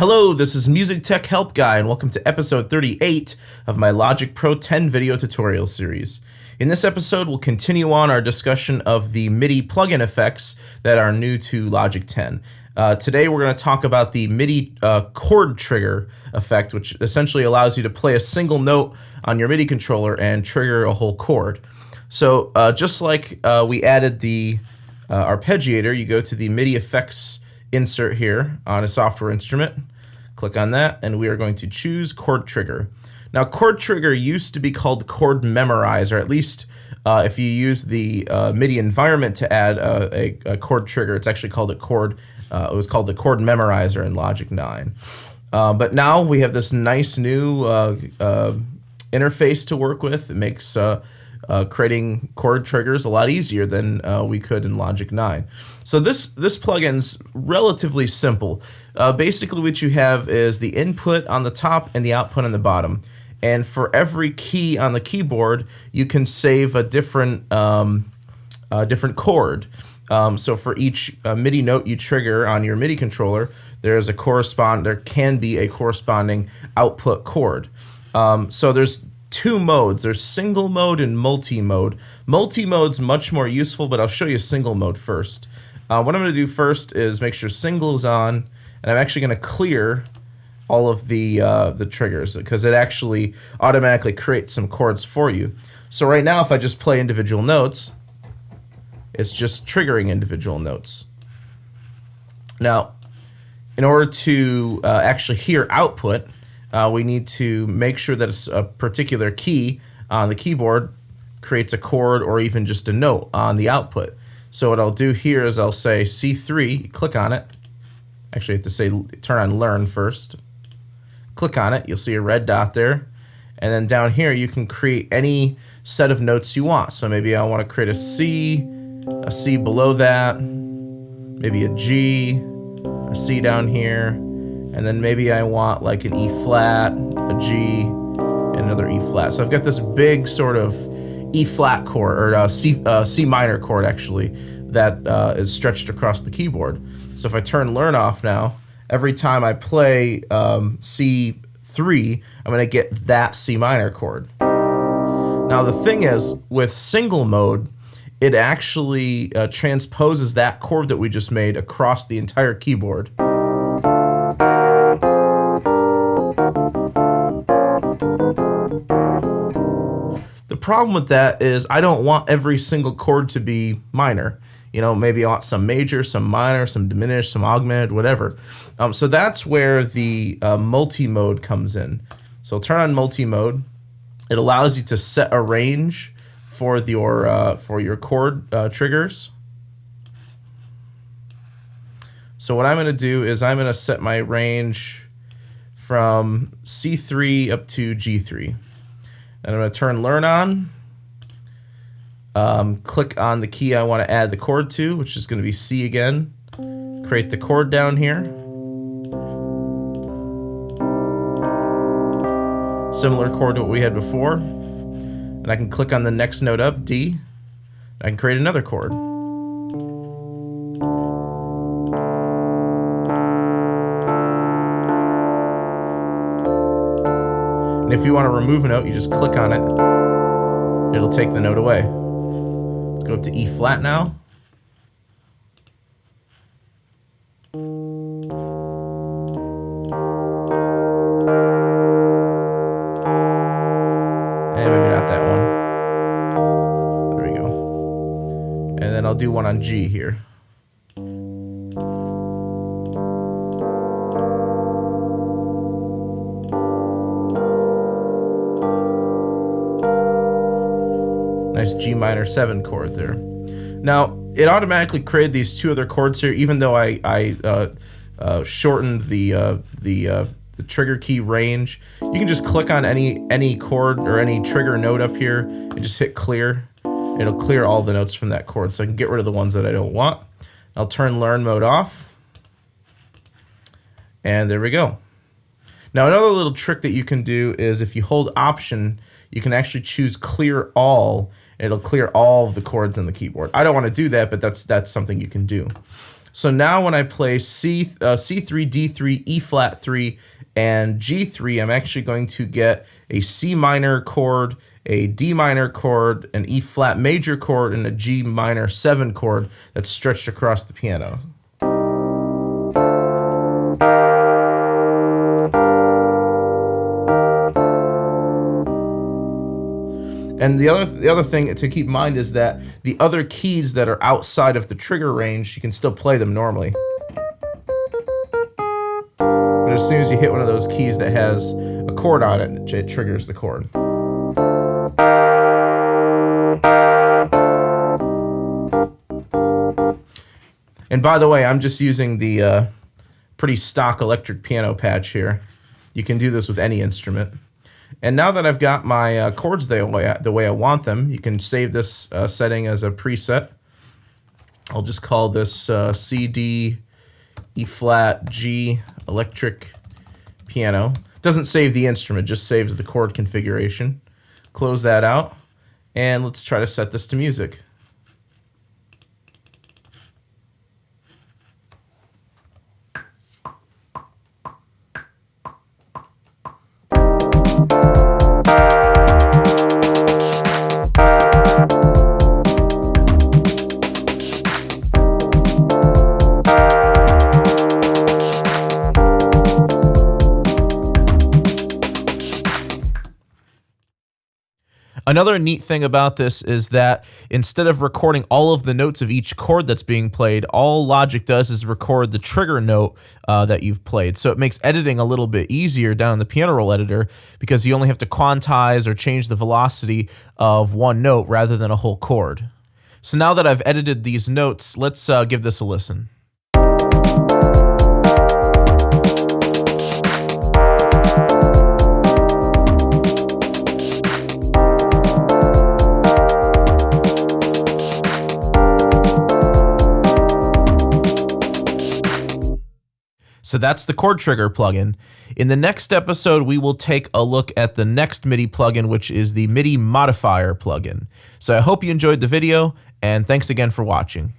Hello, this is Music Tech Help Guy, and welcome to episode 38 of my Logic Pro 10 video tutorial series. In this episode, we'll continue on our discussion of the MIDI plugin effects that are new to Logic 10. Today, we're going to talk about the MIDI chord trigger effect, which essentially allows you to play a single note on your MIDI controller and trigger a whole chord. So just like we added the arpeggiator, you go to the MIDI effects insert here on a software instrument, click on that, and we are going to choose chord trigger. Now, chord trigger used to be called chord memorize, or at least if you use the MIDI environment to add a chord trigger, it's actually called a chord. It was called the chord memorizer in Logic 9. But now we have this nice new interface to work with. It makes creating chord triggers a lot easier than we could in Logic 9. So this plugin's relatively simple. Basically what you have is the input on the top and the output on the bottom. And for every key on the keyboard, you can save a different chord. So for each MIDI note you trigger on your MIDI controller, there can be a corresponding output chord. So there's two modes. There's single mode and multi-mode. Multi-mode's much more useful, but I'll show you single mode first. What I'm going to do first is make sure single is on, and I'm actually going to clear all of the triggers because it actually automatically creates some chords for you. So right now, if I just play individual notes, it's just triggering individual notes. Now, in order to actually hear output, we need to make sure that a particular key on the keyboard creates a chord or even just a note on the output. So what I'll do here is I'll say C3, click on it. Actually, I have to say turn on Learn first. Click on it, you'll see a red dot there. And then down here, you can create any set of notes you want. So maybe I want to create a C below that, maybe a G, a C down here, and then maybe I want like an E flat, a G, and another E flat. So I've got this big sort of E flat chord, or C minor chord actually, that is stretched across the keyboard. So if I turn Learn off now, every time I play C3, I'm going to get that C minor chord. Now the thing is, with single mode, it actually transposes that chord that we just made across the entire keyboard. The problem with that is I don't want every single chord to be minor. You know, maybe I want some major, some minor, some diminished, some augmented, whatever. So that's where the multi-mode comes in. So turn on multi-mode. It allows you to set a range for your chord triggers. So what I'm going to do is I'm going to set my range from C3 up to G3. And I'm going to turn Learn on. Click on the key I want to add the chord to, which is going to be C again. Create the chord down here. Similar chord to what we had before. And I can click on the next note up, D. I can create another chord. And if you want to remove a note, you just click on it. It'll take the note away. Let's go up to E flat now. And maybe not that one. There we go. And then I'll do one on G here. Nice G minor 7 chord there. Now, it automatically created these two other chords here, even though I shortened the trigger key range. You can just click on any chord or any trigger note up here and just hit clear. It'll clear all the notes from that chord, so I can get rid of the ones that I don't want. I'll turn Learn mode off. And there we go. Now, another little trick that you can do is if you hold Option, you can actually choose Clear All. It'll clear all of the chords on the keyboard. I don't want to do that, but that's something you can do. So now when I play C3, D3, E flat 3, and G3, I'm actually going to get a C minor chord, a D minor chord, an E flat major chord, and a G minor 7 chord that's stretched across the piano. And the other thing to keep in mind is that the other keys that are outside of the trigger range, you can still play them normally. But as soon as you hit one of those keys that has a chord on it, it triggers the chord. And by the way, I'm just using the pretty stock electric piano patch here. You can do this with any instrument. And now that I've got my chords the way I want them, you can save this setting as a preset. I'll just call this C, D, E flat, G electric piano. Doesn't save the instrument, just saves the chord configuration. Close that out, and let's try to set this to music. Another neat thing about this is that instead of recording all of the notes of each chord that's being played, all Logic does is record the trigger note that you've played. So it makes editing a little bit easier down in the piano roll editor because you only have to quantize or change the velocity of one note rather than a whole chord. So now that I've edited these notes, let's give this a listen. So that's the chord trigger plugin. In the next episode, we will take a look at the next MIDI plugin, which is the MIDI modifier plugin. So I hope you enjoyed the video, and thanks again for watching.